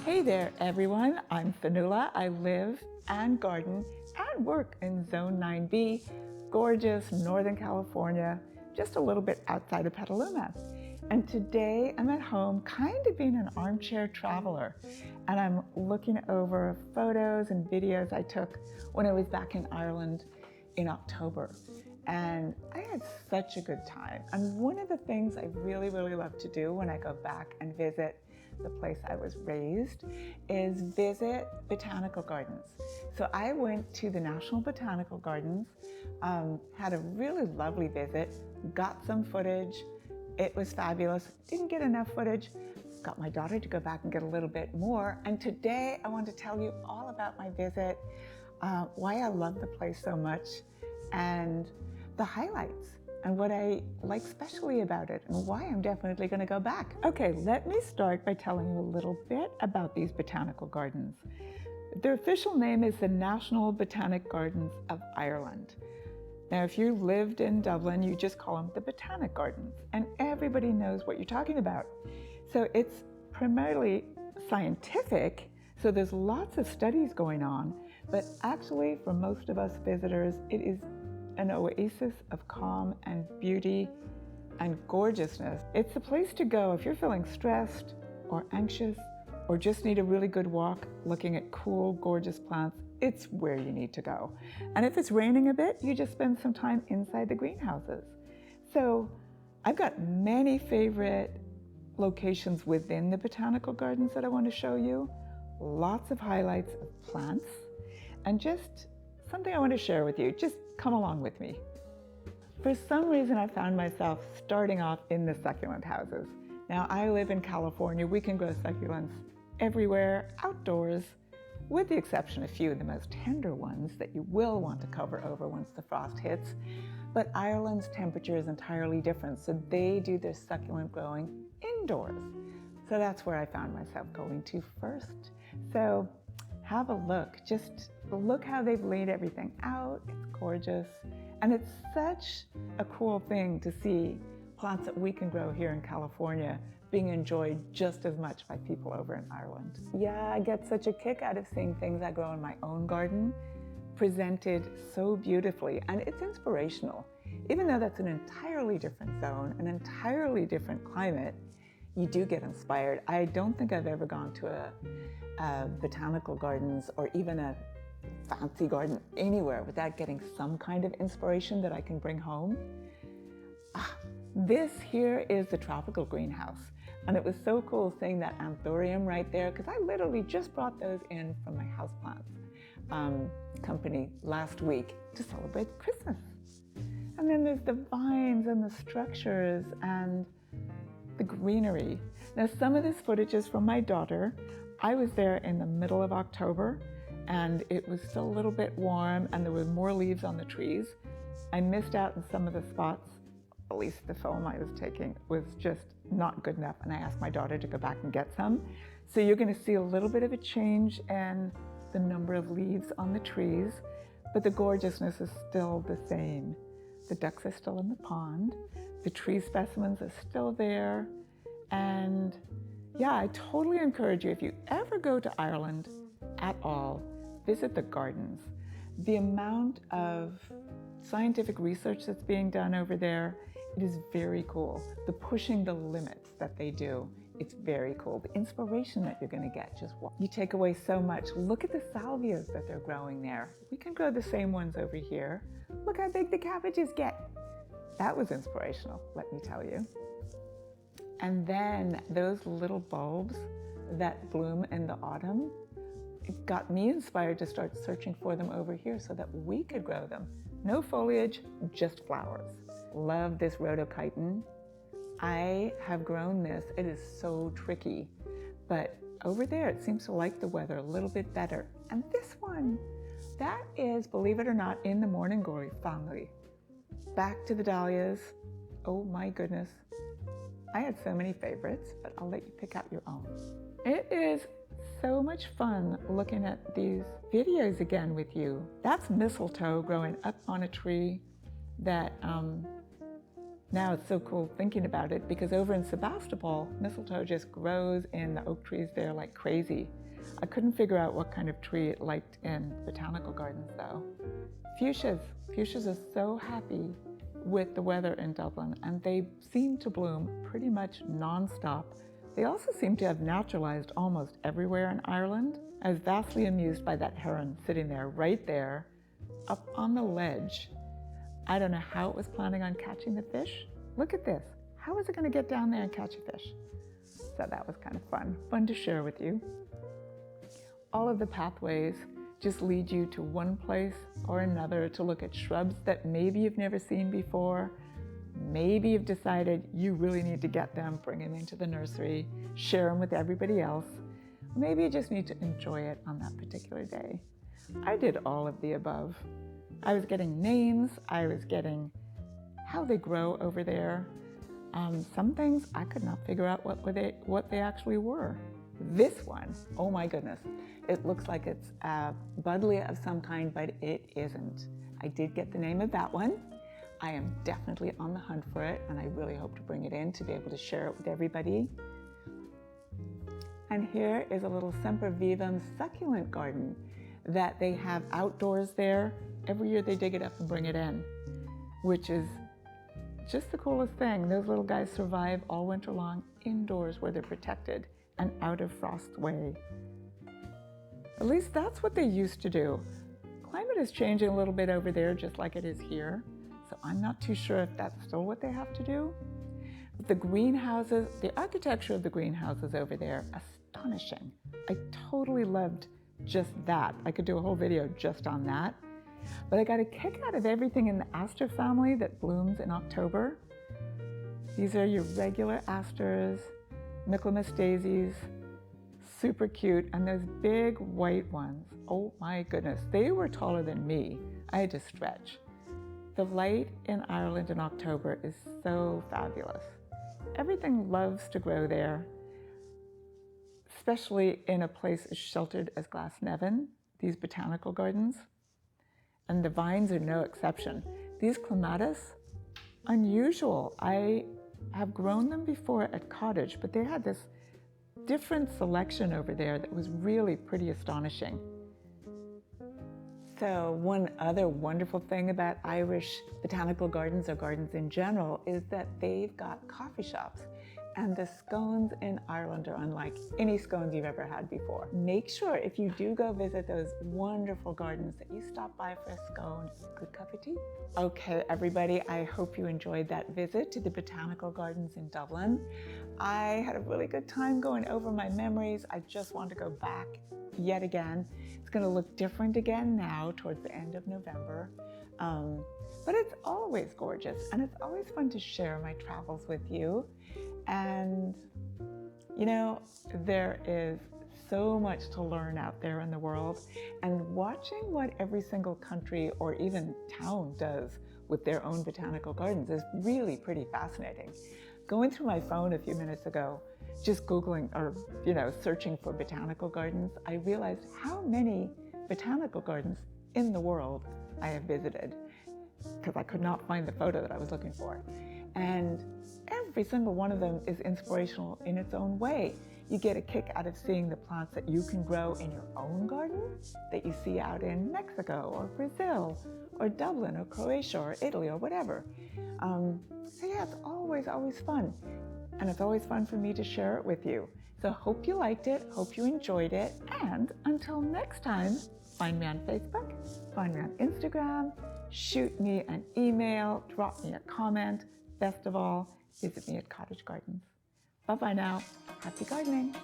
Hey there, everyone. I'm Fanula. I live and garden and work in Zone 9B, gorgeous Northern California, just a little bit outside of Petaluma. And today I'm at home, kind of being an armchair traveler, and I'm looking over photos and videos I took when I was back in Ireland in October. And I had such a good time. And one of the things I really love to do when I go back and visit the place I was raised is visit botanical gardens. So I went to the National Botanical Gardens, had a really lovely visit, got some footage. It was fabulous. Didn't get enough footage. Got my daughter to go back and get a little bit more. And today I want to tell you all about my visit, why I love the place so much, and the highlights and what I like specially about it and why I'm definitely going to go back. Okay, let me start by telling you a little bit about these botanical gardens. Their official name is the National Botanic Gardens of Ireland. Now, if you lived in Dublin, you just call them the Botanic Gardens, and everybody knows what you're talking about. So it's primarily scientific, so there's lots of studies going on, but actually for most of us visitors, it is an oasis of calm and beauty and gorgeousness. It's the place to go if you're feeling stressed or anxious or just need a really good walk looking at cool, gorgeous plants. It's where you need to go. And if it's raining a bit, you just spend some time inside the greenhouses. So I've got many favorite locations within the botanical gardens that I want to show you. Lots of highlights of plants and just something I want to share with you. Just come along with me. For some reason, I found myself starting off in the succulent houses. Now, I live in California. We can grow succulents everywhere, outdoors, with the exception of a few of the most tender ones that you will want to cover over once the frost hits. But Ireland's temperature is entirely different, so they do their succulent growing indoors. So that's where I found myself going to first. So have a look. Just look how they've laid everything out. It's gorgeous. And it's such a cool thing to see plants that we can grow here in California being enjoyed just as much by people over in Ireland. Yeah, I get such a kick out of seeing things I grow in my own garden presented so beautifully, and it's inspirational. Even though that's an entirely different zone, an entirely different climate, you do get inspired. I don't think I've ever gone to a botanical gardens or even a fancy garden anywhere without getting some kind of inspiration that I can bring home. This here is the tropical greenhouse, and it was so cool seeing that anthurium right there because I literally just brought those in from my houseplants company last week to celebrate Christmas. And then there's the vines and the structures and the greenery. Now, some of this footage is from my daughter. I was there in the middle of October and it was still a little bit warm and there were more leaves on the trees. I missed out in some of the spots. At least the film I was taking was just not good enough, and I asked my daughter to go back and get some. So you're going to see a little bit of a change in the number of leaves on the trees, but the gorgeousness is still the same. The ducks are still in the pond, the tree specimens are still there, and yeah, I totally encourage you, if you ever go to Ireland at all, visit the gardens. The amount of scientific research that's being done over there, it is very cool. The pushing the limits that they do, it's very cool. The inspiration that you're going to get, just you take away so much. Look at the salvias that they're growing there. We can grow the same ones over here. Look how big the cabbages get. That was inspirational, let me tell you. And then those little bulbs that bloom in the autumn, it got me inspired to start searching for them over here so that we could grow them. No foliage, just flowers. Love this rhodochiton. I have grown this. It is so tricky, but over there it seems to like the weather a little bit better. And this one, that is, believe it or not, in the morning glory family. Back to the dahlias. Oh my goodness. I had so many favorites, but I'll let you pick out your own. It is so much fun looking at these videos again with you. That's mistletoe growing up on a tree that Now it's so cool thinking about it because over in Sebastopol, mistletoe just grows in the oak trees there like crazy. I couldn't figure out what kind of tree it liked in botanical gardens though. Fuchsias. Fuchsias are so happy with the weather in Dublin, and they seem to bloom pretty much non-stop. They also seem to have naturalized almost everywhere in Ireland. I was vastly amused by that heron sitting there, right there, up on the ledge. I don't know how it was planning on catching the fish. Look at this. How is it going to get down there and catch a fish? So that was kind of fun to share with you. All of the pathways just lead you to one place or another to look at shrubs that maybe you've never seen before. Maybe you've decided you really need to get them, bring them into the nursery, share them with everybody else. Maybe you just need to enjoy it on that particular day. I did all of the above. I was getting names, I was getting how they grow over there. Some things I could not figure out what they actually were. This one, oh my goodness, it looks like it's a buddleia of some kind, but it isn't. I did get the name of that one. I am definitely on the hunt for it, and I really hope to bring it in to be able to share it with everybody. And here is a little sempervivum succulent garden that they have outdoors there. Every year they dig it up and bring it in, which is just the coolest thing. Those little guys survive all winter long indoors where they're protected and out of frost's way. At least that's what they used to do. Climate is changing a little bit over there, just like it is here. So I'm not too sure if that's still what they have to do. The greenhouses, the architecture of the greenhouses over there, astonishing. I totally loved just that. I could do a whole video just on that. But I got a kick out of everything in the aster family that blooms in October. These are your regular asters, Michaelmas daisies, super cute, and those big white ones, oh my goodness, they were taller than me. I had to stretch. The light in Ireland in October is so fabulous. Everything loves to grow there, especially in a place as sheltered as Glasnevin, these botanical gardens. And the vines are no exception. These clematis, unusual. I have grown them before at Cottage, but they had this different selection over there that was really pretty astonishing. So one other wonderful thing about Irish botanical gardens or gardens in general is that they've got coffee shops. And the scones in Ireland are unlike any scones you've ever had before. Make sure if you do go visit those wonderful gardens that you stop by for a scone, a good cup of tea. Okay, everybody, I hope you enjoyed that visit to the botanical gardens in Dublin. I had a really good time going over my memories. I just want to go back yet again. It's going to look different again now towards the end of November. But it's always gorgeous, and it's always fun to share my travels with you. And, you know, there is so much to learn out there in the world, and watching what every single country or even town does with their own botanical gardens is really pretty fascinating. Going through my phone a few minutes ago, just Googling or, searching for botanical gardens, I realized how many botanical gardens in the world I have visited, because I could not find the photo that I was looking for. And every single one of them is inspirational in its own way. You get a kick out of seeing the plants that you can grow in your own garden that you see out in Mexico or Brazil or Dublin or Croatia or Italy or whatever. So yeah, it's always fun. And it's always fun for me to share it with you. So hope you liked it, hope you enjoyed it. And until next time, find me on Facebook, find me on Instagram, shoot me an email, drop me a comment. Best of all, visit me at Cottage Gardens. Bye-bye now. Happy gardening.